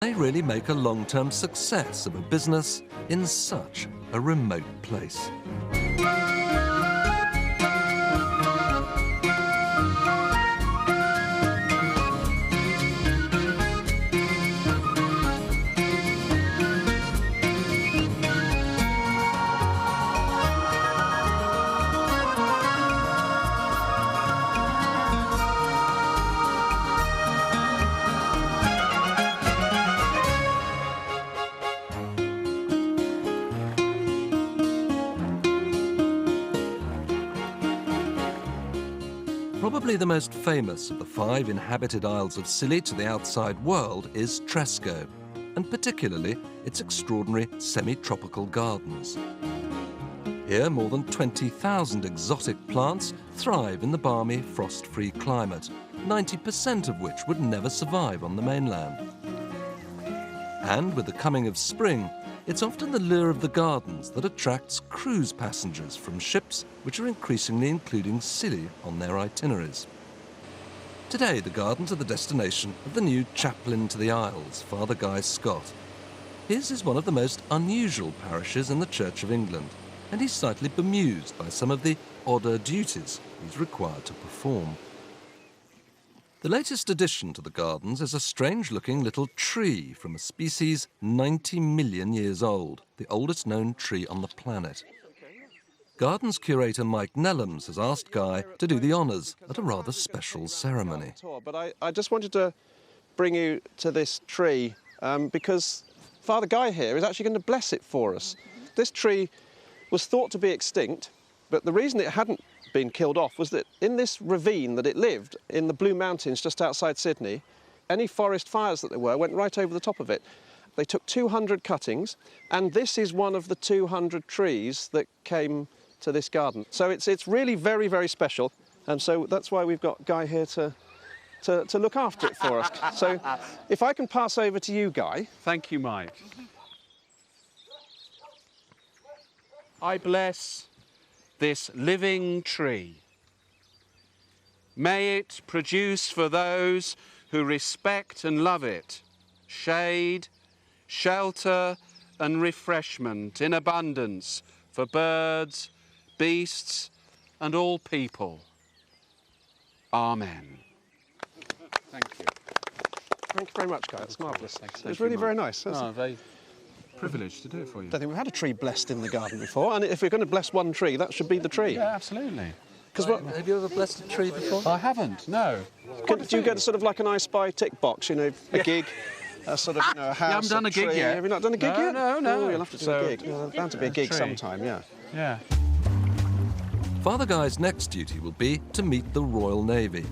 They really make a long-term success of a business in such a remote place. Probably the most famous of the 5 inhabited Isles of Scilly to the outside world is Tresco, and particularly its extraordinary semi-tropical gardens. Here, more than 20,000 exotic plants thrive in the balmy, frost-free climate, 90% of which would never survive on the mainland. And with the coming of spring, it's often the lure of the gardens that attracts cruise passengers from ships which are increasingly including Scilly on their itineraries. Today, the gardens are the destination of the new chaplain to the Isles, Father Guy Scott. His is one of the most unusual parishes in the Church of England, and he's slightly bemused by some of the odder duties he's required to perform. The latest addition to the gardens is a strange-looking little tree from a species 90 million years old, the oldest known tree on the planet. Gardens curator Mike Nellams has asked Guy to do the honours at a rather special ceremony. But I just wanted to bring you to this tree because Father Guy here is actually going to bless it for us. This tree was thought to be extinct, but the reason it hadn't been killed off was that in this ravine that it lived in the Blue Mountains just outside Sydney, any forest fires that there were went right over the top of it. They took 200 cuttings, and this is one of the 200 trees that came to this garden. So it's really very, very special, and so that's why we've got Guy here to look after it for us. So if I can pass over to you, Guy. Thank you, Mike. I bless this living tree. May it produce for those who respect and love it shade, shelter and refreshment in abundance for birds, beasts and all people. Amen. Thank you. Thank you very much, Guy. That's marvellous. Thanks. It was really very nice. Very privileged to do it for you. I don't think we've had a tree blessed in the garden before, and if we're going to bless one tree, that should be the tree. Yeah, absolutely. Have you ever blessed a tree before? I haven't, no. Do you get sort of like an I Spy tick box, you know, a gig, a sort of, you know, a house, You haven't done a gig tree. yet? Have you not done a gig yet? No. Oh, you'll have to do a gig. There's bound to be a gig tree. sometime, yeah. Yeah. Father Guy's next duty will be to meet the Royal Navy.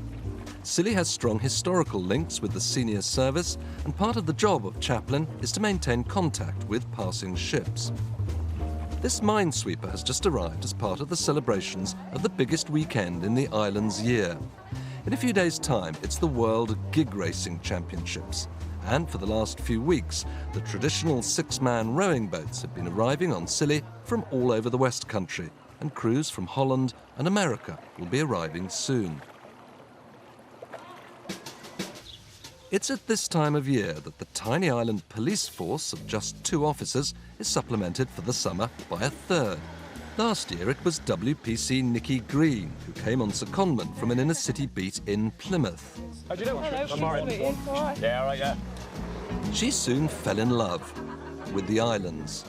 Scilly has strong historical links with the senior service, and part of the job of chaplain is to maintain contact with passing ships. This minesweeper has just arrived as part of the celebrations of the biggest weekend in the island's year. In a few days' time, it's the World Gig Racing Championships. And for the last few weeks, the traditional 6-man rowing boats have been arriving on Scilly from all over the West Country, and crews from Holland and America will be arriving soon. It's at this time of year that the tiny island police force of just 2 officers is supplemented for the summer by a 3rd. Last year it was WPC Nikki Green, who came on secondment from an inner-city beat in Plymouth. How do you know? I'm all right. Yeah, all right, yeah. She soon fell in love with the islands.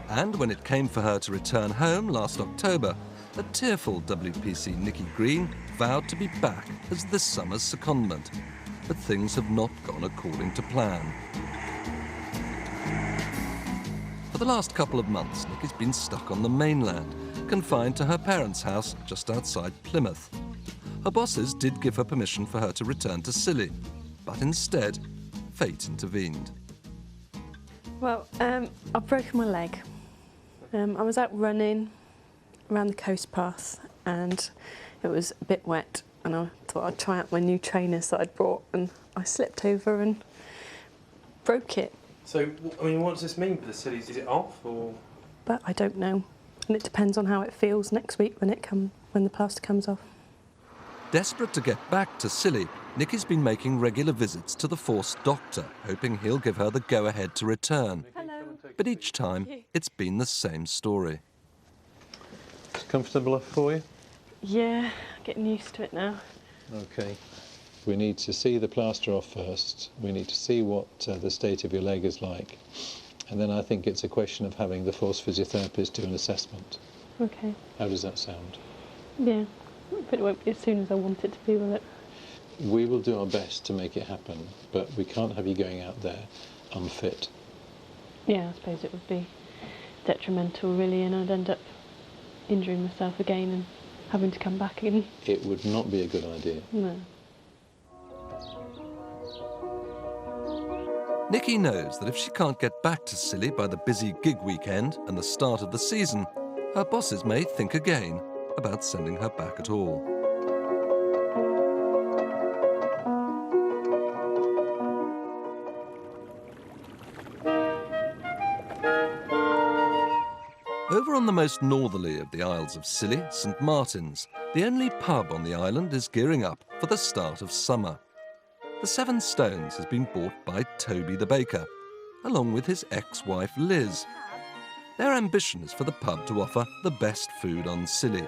And when it came for her to return home last October, a tearful WPC Nikki Green vowed to be back as this summer's secondment. But things have not gone according to plan. For the last couple of months, Nikki's been stuck on the mainland, confined to her parents' house just outside Plymouth. Her bosses did give her permission for her to return to Scilly, but instead, fate intervened. Well, I've broken my leg. I was out running around the coast path and it was a bit wet, and I thought I'd try out my new trainers that I'd brought, and I slipped over and broke it. So, I mean, what does this mean for the Scilly? Is it off, or...? But I don't know, and it depends on how it feels next week when the plaster comes off. Desperate to get back to Scilly, Nicky's been making regular visits to the forced doctor, hoping he'll give her the go-ahead to return. Hello. But each time, it's been the same story. It's comfortable for you? Yeah, getting used to it now. Okay. We need to see the plaster off first. We need to see what the state of your leg is like. And then I think it's a question of having the force physiotherapist do an assessment. Okay. How does that sound? Yeah, but it won't be as soon as I want it to be, will it? We will do our best to make it happen, but we can't have you going out there unfit. Yeah, I suppose it would be detrimental, really, and I'd end up injuring myself again and having to come back in. It would not be a good idea. No. Nicky knows that if she can't get back to Scilly by the busy gig weekend and the start of the season, her bosses may think again about sending her back at all. Over on the most northerly of the Isles of Scilly, St Martin's, the only pub on the island is gearing up for the start of summer. The Seven Stones has been bought by Toby the baker, along with his ex-wife Liz. Their ambition is for the pub to offer the best food on Scilly.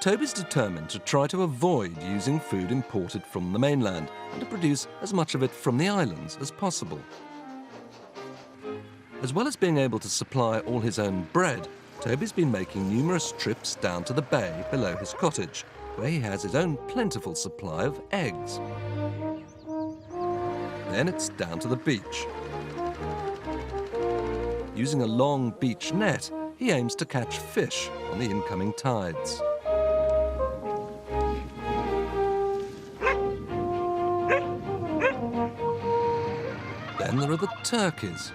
Toby's determined to try to avoid using food imported from the mainland and to produce as much of it from the islands as possible. As well as being able to supply all his own bread, Toby's been making numerous trips down to the bay below his cottage, where he has his own plentiful supply of eggs. Then it's down to the beach. Using a long beach net, he aims to catch fish on the incoming tides. Then there are the turkeys.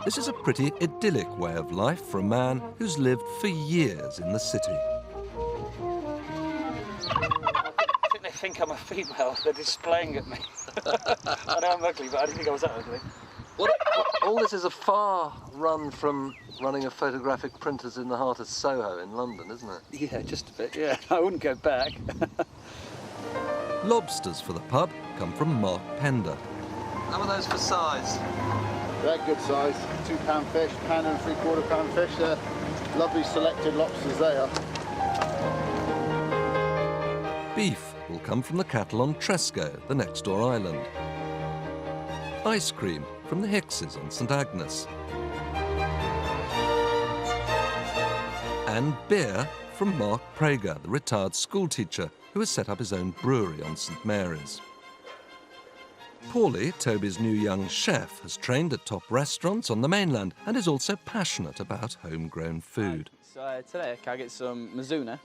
This is a pretty idyllic way of life for a man who's lived for years in the city. I think they think I'm a female. They're displaying at me. I know I'm ugly, but I didn't think I was that ugly. All this is a far run from running a photographic printers in the heart of Soho in London, isn't it? Yeah, just a bit, yeah. I wouldn't go back. Lobsters for the pub come from Mark Pender. How are those for size? They're good size, £2 fish, £1 and £3/4 fish. They're lovely selected lobsters they are. Beef will come from the cattle on Tresco, the next door island. Ice cream from the Hickses on St Agnes. And beer from Mark Prager, the retired schoolteacher who has set up his own brewery on St Mary's. Paulie, Toby's new young chef, has trained at top restaurants on the mainland and is also passionate about homegrown food. So today, can I get some Mizuna?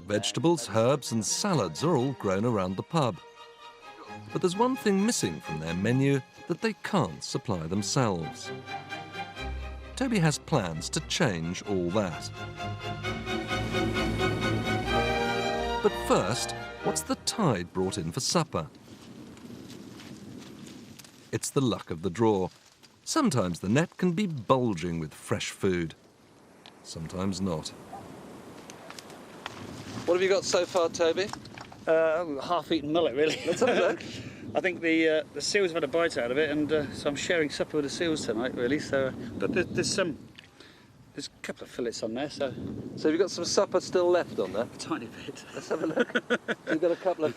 Vegetables, herbs and salads are all grown around the pub. But there's one thing missing from their menu that they can't supply themselves. Toby has plans to change all that. But first, what's the tide brought in for supper? It's the luck of the draw. Sometimes the net can be bulging with fresh food. Sometimes not. What have you got so far, Toby? Half-eaten mullet, really. Let's have a look. I think the seals have had a bite out of it, and so I'm sharing supper with the seals tonight, really. So, but there's a couple of fillets on there, so So you've got some supper still left on there? a tiny bit. Let's have a look. You've got a couple of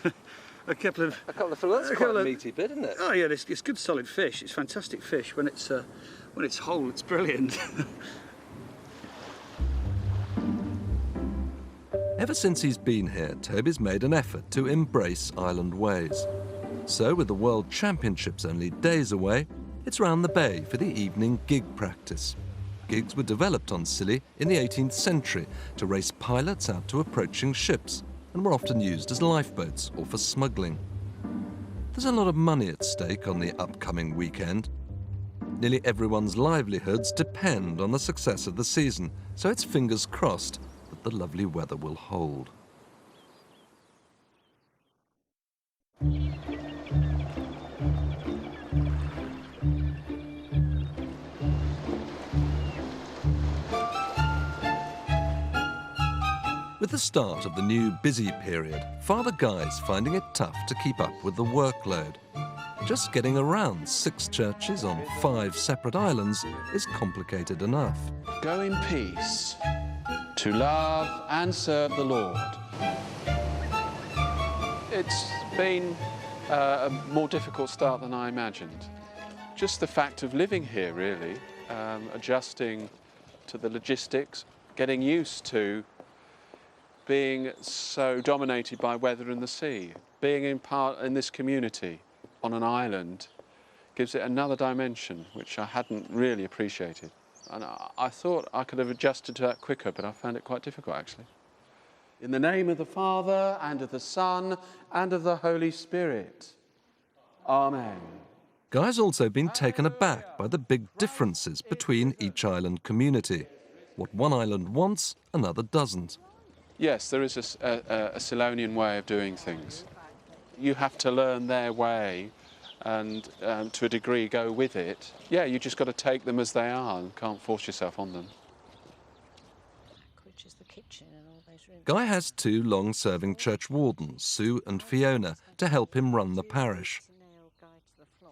A couple of fillets. That's quite a meaty bit, isn't it? Oh yeah, it's good solid fish. It's fantastic fish when it's whole. It's brilliant. Ever since he's been here, Toby's made an effort to embrace island ways. So, with the World Championships only days away, it's round the bay for the evening gig practice. Gigs were developed on Scilly in the 18th century to race pilots out to approaching ships and were often used as lifeboats or for smuggling. There's a lot of money at stake on the upcoming weekend. Nearly everyone's livelihoods depend on the success of the season, so it's fingers crossed that the lovely weather will hold. With the start of the new busy period, Father Guy's finding it tough to keep up with the workload. Just getting around 6 churches on 5 separate islands is complicated enough. Go in peace to love and serve the Lord. It's been a more difficult start than I imagined. Just the fact of living here, really, adjusting to the logistics, getting used to being so dominated by weather and the sea. Being in this community on an island gives it another dimension, which I hadn't really appreciated. And I thought I could have adjusted to that quicker, but I found it quite difficult, actually. In the name of the Father, and of the Son, and of the Holy Spirit. Amen. Guy's also been taken aback by the big differences between each island community. What one island wants, another doesn't. Yes, there is a Silonian way of doing things. You have to learn their way and, to a degree, go with it. Yeah, you just got to take them as they are and can't force yourself on them. Guy has 2 long-serving church wardens, Sue and Fiona, to help him run the parish.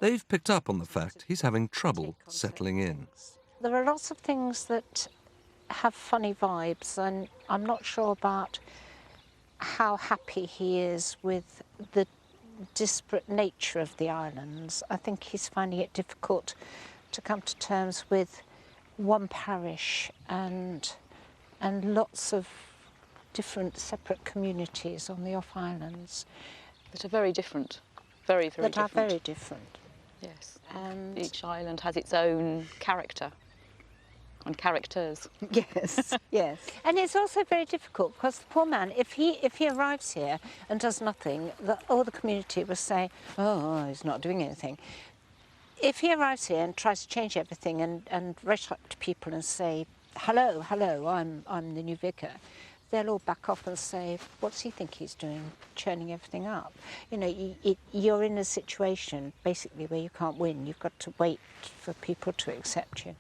They've picked up on the fact he's having trouble settling in. There are lots of things that have funny vibes, and I'm not sure about how happy he is with the disparate nature of the islands. I think he's finding it difficult to come to terms with one parish and lots of different separate communities on the off islands that are very different, very different. That are very different. Yes. And each island has its own character and characters. Yes, yes. And it's also very difficult because the poor man, if he arrives here and does nothing, all the community will say, oh, he's not doing anything. If he arrives here and tries to change everything and rush up to people and say, hello, I'm the new vicar, they'll all back off and say, what does he think he's doing, churning everything up? You know, you're in a situation basically where you can't win. You've got to wait for people to accept you.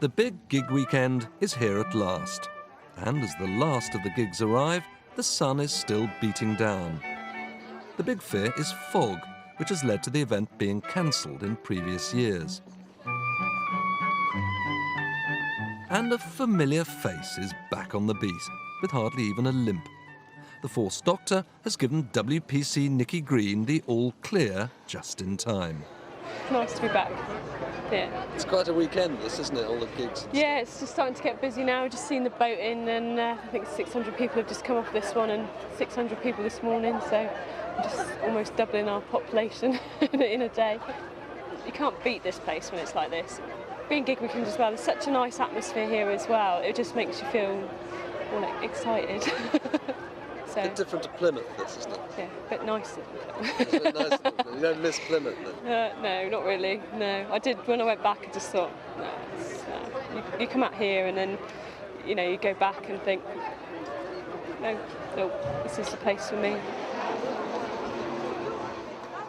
The big gig weekend is here at last. And as the last of the gigs arrive, the sun is still beating down. The big fear is fog, which has led to the event being cancelled in previous years. And a familiar face is back on the beat, with hardly even a limp. The Force Doctor has given WPC Nikki Green the all-clear just in time. Nice to be back. Yeah. It's quite a weekend, this, isn't it? All the gigs. Yeah, it's just starting to get busy now. We've just seen the boat in, and I think 600 people have just come off this one, and 600 people this morning, so we're just almost doubling our population in a day. You can't beat this place when it's like this. Being gig weekend as well, there's such a nice atmosphere here as well. It just makes you feel excited. So, a bit different to Plymouth, this, isn't it? Yeah, a bit nicer. It's a bit nicer than Plymouth. You don't miss Plymouth, then? No, not really, no. I did, when I went back, I just thought, no. You come out here and then, you know, you go back and think, no, this is the place for me.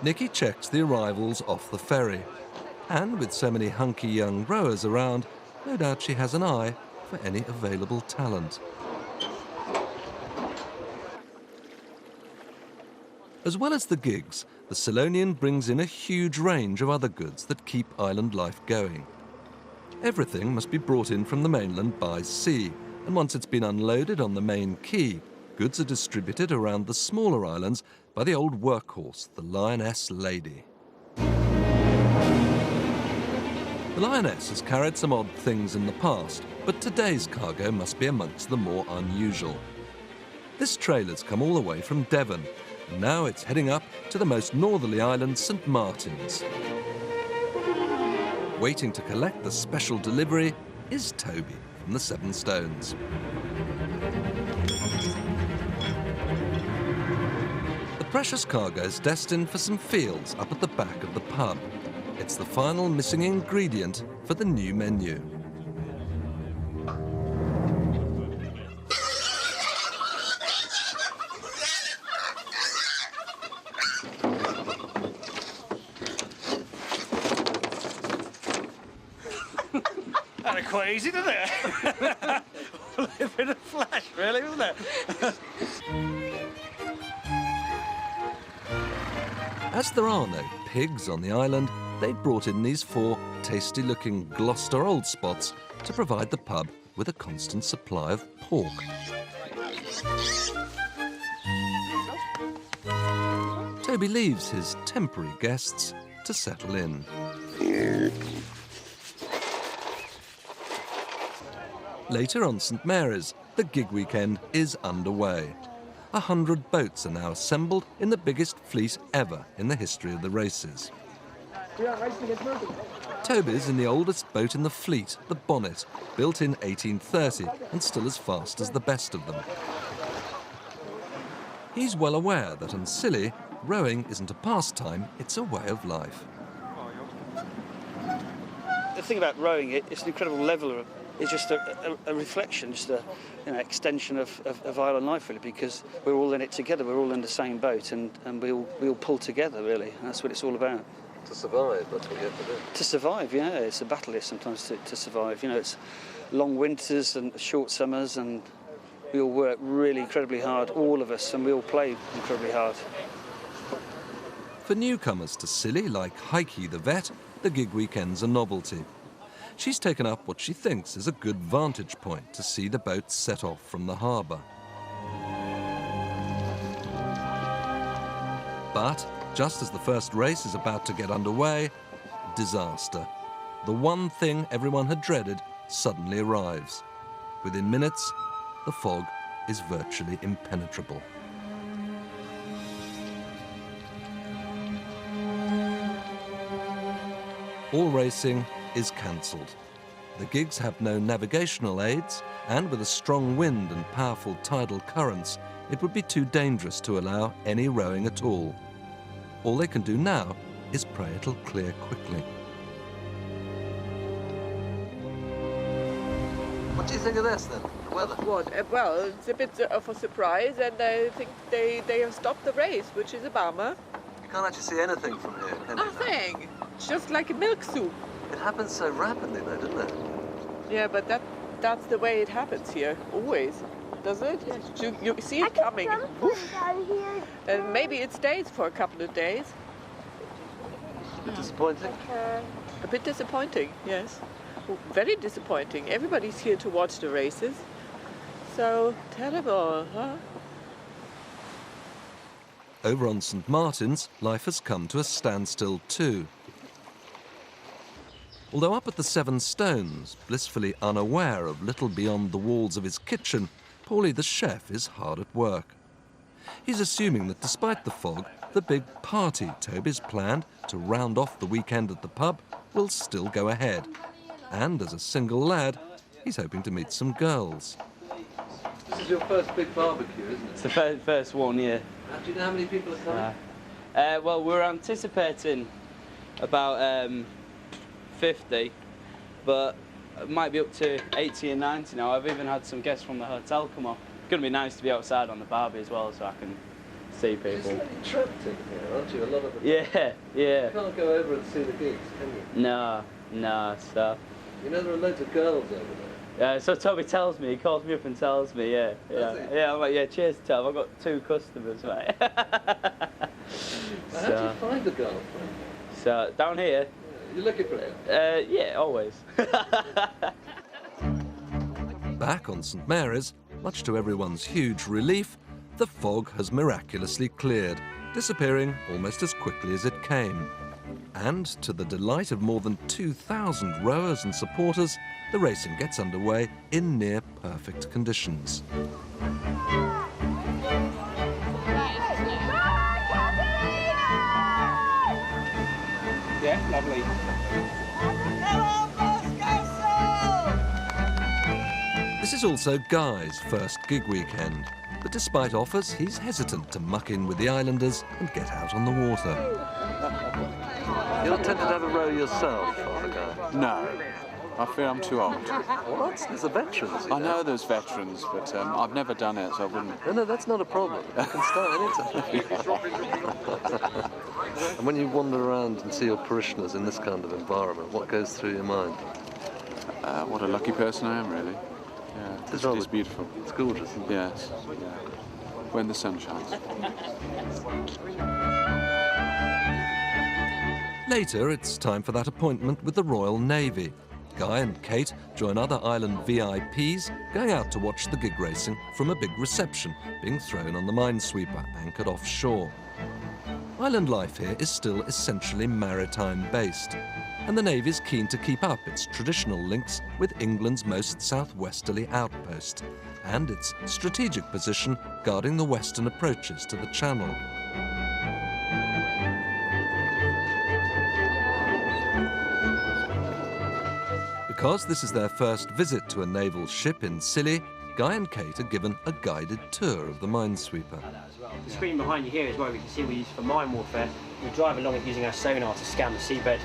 Nikki checks the arrivals off the ferry. And with so many hunky young rowers around, no doubt she has an eye for any available talent. As well as the gigs, the Silonian brings in a huge range of other goods that keep island life going. Everything must be brought in from the mainland by sea, and once it's been unloaded on the main quay, goods are distributed around the smaller islands by the old workhorse, the Lioness Lady. The Lioness has carried some odd things in the past, but today's cargo must be amongst the more unusual. This trailer's come all the way from Devon, and now it's heading up to the most northerly island, St. Martin's. Waiting to collect the special delivery is Toby from the Seven Stones. The precious cargo is destined for some fields up at the back of the pub. It's the final missing ingredient for the new menu. quite easy, doesn't it? Live in a flash, really, wasn't it? As there are no pigs on the island, they brought in these 4 tasty-looking Gloucester old spots to provide the pub with a constant supply of pork. Toby leaves his temporary guests to settle in. Later on St Mary's, the gig weekend is underway. 100 boats are now assembled in the biggest fleet ever in the history of the races. Toby's in the oldest boat in the fleet, the Bonnet, built in 1830 and still as fast as the best of them. He's well aware that on Scilly, rowing isn't a pastime, it's a way of life. The thing about rowing, it's an incredible leveller. It's just a reflection, just an extension of island life, really, because we're all in it together. We're all in the same boat, and we all pull together, really. And that's what it's all about. To survive, that's what you have to do. To survive, yeah. It's a battle here sometimes to survive. You know, it's long winters and short summers, and we all work really incredibly hard, all of us, and we all play incredibly hard. For newcomers to Scilly, like Heike the vet, the gig weekend's a novelty. She's taken up what she thinks is a good vantage point to see the boats set off from the harbour. But just as the first race is about to get underway, disaster. The one thing everyone had dreaded suddenly arrives. Within minutes, the fog is virtually impenetrable. All racing is cancelled. The gigs have no navigational aids, and with a strong wind and powerful tidal currents, it would be too dangerous to allow any rowing at all. All they can do now is pray it'll clear quickly. What do you think of this, then, the weather? What? Well, it's a bit of a surprise, and I think they have stopped the race, which is a bummer. You can't actually see anything from here, can you? Nothing. It's just like a milk soup. It happens so rapidly, though, doesn't it? Yeah, but that's the way it happens here, always. Does it? Yes. You see it coming. And maybe it stays for a couple of days. A bit disappointing? A bit disappointing, yes. Very disappointing. Everybody's here to watch the races. So terrible, huh? Over on St Martin's, life has come to a standstill too. Although up at the Seven Stones, blissfully unaware of little beyond the walls of his kitchen, Paulie the chef is hard at work. He's assuming that despite the fog, the big party Toby's planned to round off the weekend at the pub will still go ahead. And as a single lad, he's hoping to meet some girls. This is your first big barbecue, isn't it? It's the first one, yeah. Do you know how many people are coming? Well, we're anticipating about 50, but it might be up to 80 and 90 now. I've even had some guests from the hotel come up. It's going to be nice to be outside on the barbie as well, so I can see people. It's really trapped in here, aren't you? A lot of the Yeah, yeah. You can't go over and see the gigs, can you? No, so... You know there are loads of girls over there. Yeah, so Toby tells me, he calls me up and tells me, yeah. Yeah, I'm like, yeah, cheers, Tob, I've got 2 customers, mate. How do you find a girlfriend? So, down here... You're looking for it? Yeah, always. Back on St Mary's, much to everyone's huge relief, the fog has miraculously cleared, disappearing almost as quickly as it came. And to the delight of more than 2,000 rowers and supporters, the racing gets underway in near perfect conditions. Yeah, lovely. This is also Guy's first gig weekend, but despite offers, he's hesitant to muck in with the islanders and get out on the water. You're tempted to have a row yourself, Father Guy? No, I fear I'm too old. What? There's the veterans. I know there's veterans, but I've never done it, so I wouldn't. No, that's not a problem. You can start anytime. And when you wander around and see your parishioners in this kind of environment, what goes through your mind? What a lucky person I am, really. Yeah, it's beautiful. It's gorgeous. Yes. Yeah. When the sun shines. Later, it's time for that appointment with the Royal Navy. Guy and Kate join other island VIPs going out to watch the gig racing from a big reception being thrown on the minesweeper anchored offshore. Island life here is still essentially maritime-based, and the Navy's keen to keep up its traditional links with England's most southwesterly outpost and its strategic position guarding the western approaches to the Channel. Because this is their first visit to a naval ship in Scilly, Guy and Kate are given a guided tour of the minesweeper. The screen behind you here is where we can see we use for mine warfare. We drive along it using our sonar to scan the seabed,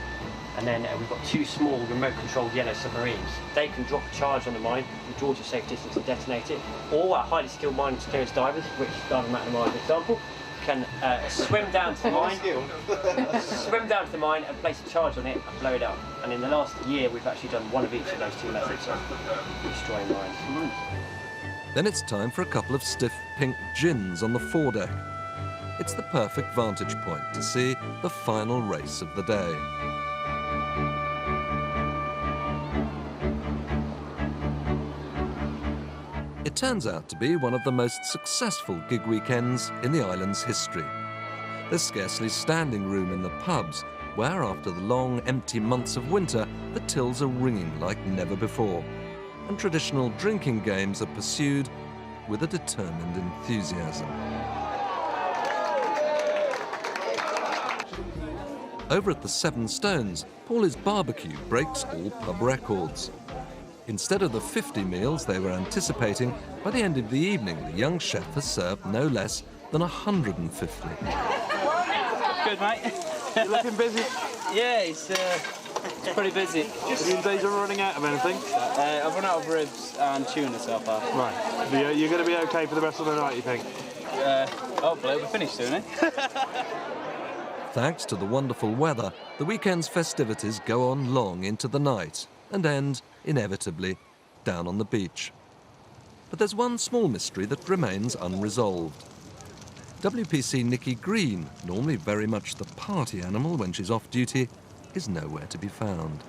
and then we've got two small remote-controlled yellow submarines. They can drop a charge on the mine, we draw to a safe distance and detonate it, or our highly skilled mine clearance divers, which Diver Matt and Mine, for example, can swim down to the mine, and place a charge on it and blow it up. And in the last year, we've actually done one of each of those two methods of destroying mines. Then it's time for a couple of stiff pink gins on the foredeck. It's the perfect vantage point to see the final race of the day. It turns out to be one of the most successful gig weekends in the island's history. There's scarcely standing room in the pubs, where after the long, empty months of winter, the tills are ringing like never before, and traditional drinking games are pursued with a determined enthusiasm. Over at the Seven Stones, Paulie's Barbecue breaks all pub records. Instead of the 50 meals they were anticipating, by the end of the evening, the young chef has served no less than 150. Good, mate. You looking busy? Yeah, it's pretty busy. These days are running out of anything? I've run out of ribs and tuna so far. Right. You're going to be okay for the rest of the night, you think? Hopefully we'll be finished soon, eh? Thanks to the wonderful weather, the weekend's festivities go on long into the night and end, inevitably, down on the beach. But there's one small mystery that remains unresolved. WPC Nikki Green, normally very much the party animal when she's off duty, is nowhere to be found.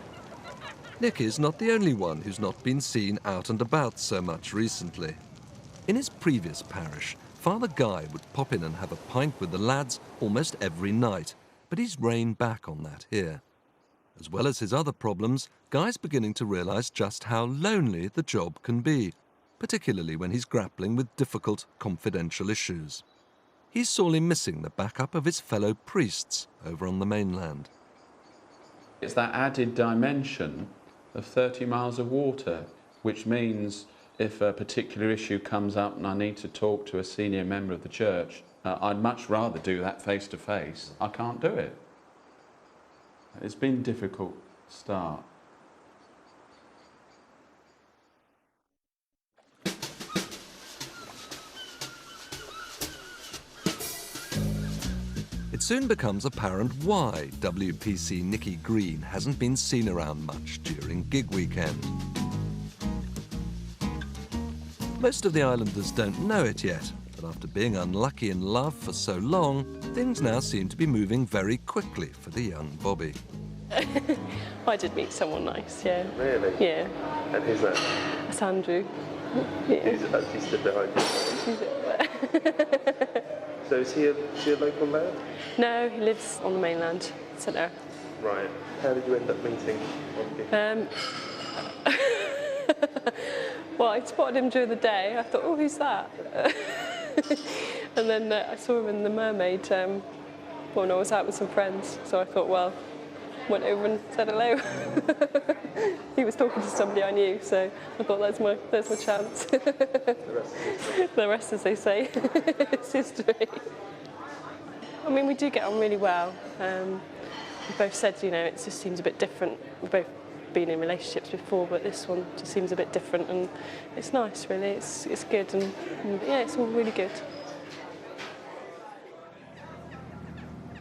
Nick is not the only one who's not been seen out and about so much recently. In his previous parish, Father Guy would pop in and have a pint with the lads almost every night, but he's reined back on that here. As well as his other problems, Guy's beginning to realise just how lonely the job can be, particularly when he's grappling with difficult, confidential issues. He's sorely missing the backup of his fellow priests over on the mainland. It's that added dimension of 30 miles of water, which means if a particular issue comes up and I need to talk to a senior member of the church, I'd much rather do that face to face. I can't do it. It's been a difficult start. It soon becomes apparent why WPC Nikki Green hasn't been seen around much during gig weekend. Most of the islanders don't know it yet, but after being unlucky in love for so long, things now seem to be moving very quickly for the young Bobby. I did meet someone nice, yeah. Really? Yeah. And who's that? That's Andrew. Yeah. He's actually stood behind you. So is he a local man? No, he lives on the mainland, centre. Right. How did you end up meeting? Well, I spotted him during the day. I thought, oh, who's that? And then I saw him in the Mermaid when I was out with some friends. So I thought, well, went over and said hello. He was talking to somebody I knew, so I thought, there's my chance. The rest, as they say, is history. I mean, we do get on really well. We both said, you know, it just seems a bit different. We've both been in relationships before, but this one just seems a bit different, and it's nice, really. It's good, and yeah, it's all really good.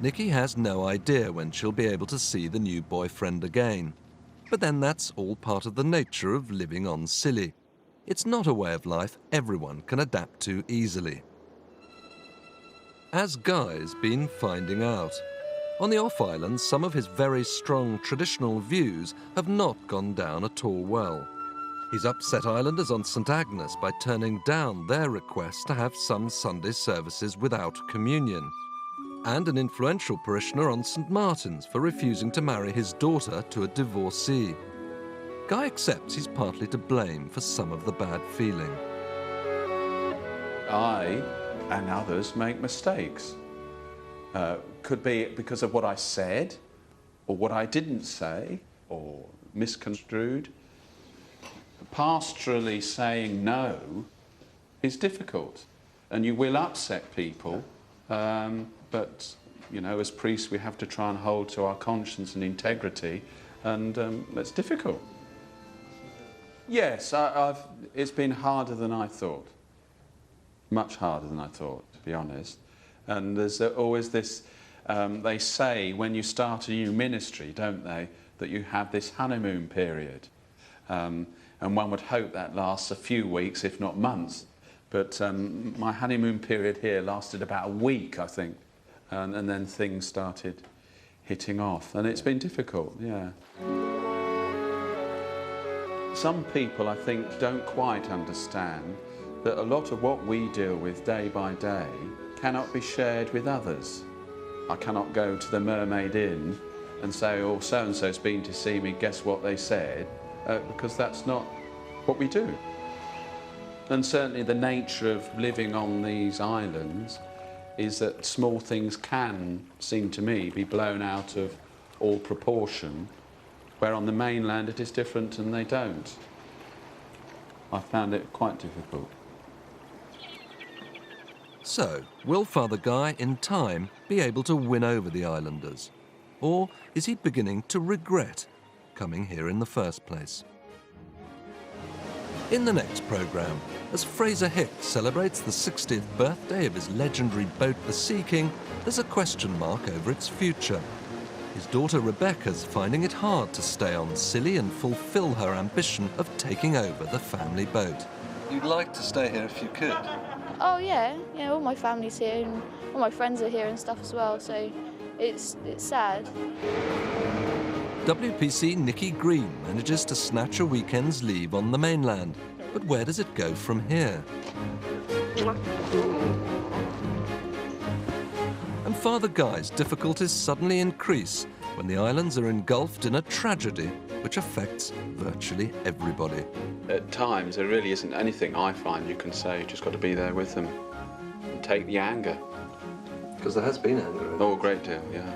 Nikki has no idea when she'll be able to see the new boyfriend again. But then that's all part of the nature of living on Scilly. It's not a way of life everyone can adapt to easily. As Guy's been finding out. On the off-island, some of his very strong traditional views have not gone down at all well. He's upset islanders on St Agnes by turning down their request to have some Sunday services without communion, and an influential parishioner on St Martin's for refusing to marry his daughter to a divorcee. Guy accepts he's partly to blame for some of the bad feeling. I and others make mistakes. Could be because of what I said, or what I didn't say, or misconstrued. Pastorally saying no is difficult, and you will upset people, but, you know, as priests we have to try and hold to our conscience and integrity, and it's difficult. Yes, it's been harder than I thought. Much harder than I thought, to be honest. And there's always this, they say when you start a new ministry, don't they, that you have this honeymoon period. And one would hope that lasts a few weeks, if not months. But my honeymoon period here lasted about a week, I think. And then things started hitting off. And it's been difficult, yeah. Some people, I think, don't quite understand that a lot of what we deal with day by day cannot be shared with others. I cannot go to the Mermaid Inn and say, oh, so-and-so's been to see me, guess what they said, because that's not what we do. And certainly the nature of living on these islands is that small things can, seem to me, be blown out of all proportion, where on the mainland it is different and they don't. I found it quite difficult. So, will Father Guy, in time, be able to win over the islanders? Or is he beginning to regret coming here in the first place? In the next programme, as Fraser Hicks celebrates the 60th birthday of his legendary boat, the Sea King, there's a question mark over its future. His daughter Rebecca's finding it hard to stay on Scilly and fulfil her ambition of taking over the family boat. You'd like to stay here if you could? Oh yeah, all my family's here and all my friends are here and stuff as well, so it's sad. WPC Nikki Green manages to snatch a weekend's leave on the mainland, but where does it go from here? And Father Guy's difficulties suddenly increase when the islands are engulfed in a tragedy which affects virtually everybody. At times, there really isn't anything I find you can say. You've just got to be there with them and take the anger. Because there has been anger. Oh, a great deal, yeah.